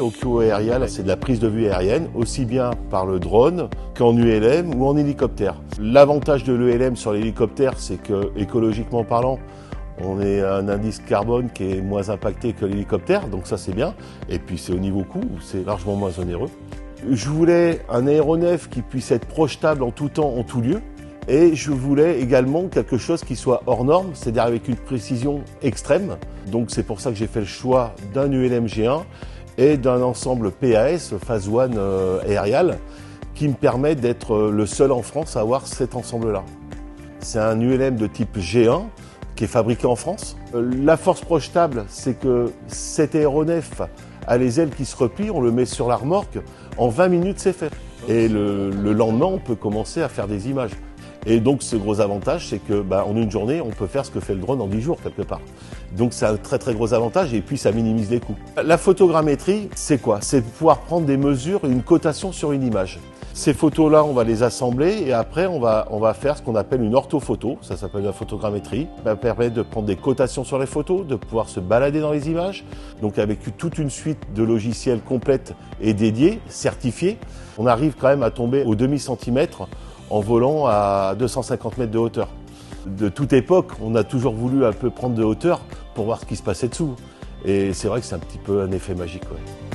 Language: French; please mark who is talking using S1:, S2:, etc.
S1: Okyo Aerial, c'est de la prise de vue aérienne, aussi bien par le drone qu'en ULM ou en hélicoptère. L'avantage de l'ULM sur l'hélicoptère, c'est que, écologiquement parlant, on a un indice carbone qui est moins impacté que l'hélicoptère, donc ça c'est bien. Et puis c'est au niveau coût, c'est largement moins onéreux. Je voulais un aéronef qui puisse être projetable en tout temps, en tout lieu. Et je voulais également quelque chose qui soit hors norme, c'est-à-dire avec une précision extrême. Donc c'est pour ça que j'ai fait le choix d'un ULM G1 et d'un ensemble PAS, Phase One Aerial, qui me permet d'être le seul en France à avoir cet ensemble-là. C'est un ULM de type G1 qui est fabriqué en France. La force projetable, c'est que cet aéronef a les ailes qui se replient, on le met sur la remorque, en 20 minutes c'est fait. Et le lendemain, on peut commencer à faire des images. Et donc ce gros avantage, c'est que en une journée, on peut faire ce que fait le drone en 10 jours quelque part. Donc c'est un très très gros avantage et puis ça minimise les coûts. La photogrammétrie, c'est quoi? C'est pouvoir prendre des mesures et une cotation sur une image. Ces photos-là, on va les assembler et après on va faire ce qu'on appelle une orthophoto, ça s'appelle la photogrammétrie. Ça permet de prendre des cotations sur les photos, de pouvoir se balader dans les images. Donc avec toute une suite de logiciels complètes et dédiés, certifiés, on arrive quand même à tomber au demi-centimètre en volant à 250 mètres de hauteur. De toute époque, on a toujours voulu un peu prendre de hauteur pour voir ce qui se passait dessous. Et c'est vrai que c'est un petit peu un effet magique. Ouais.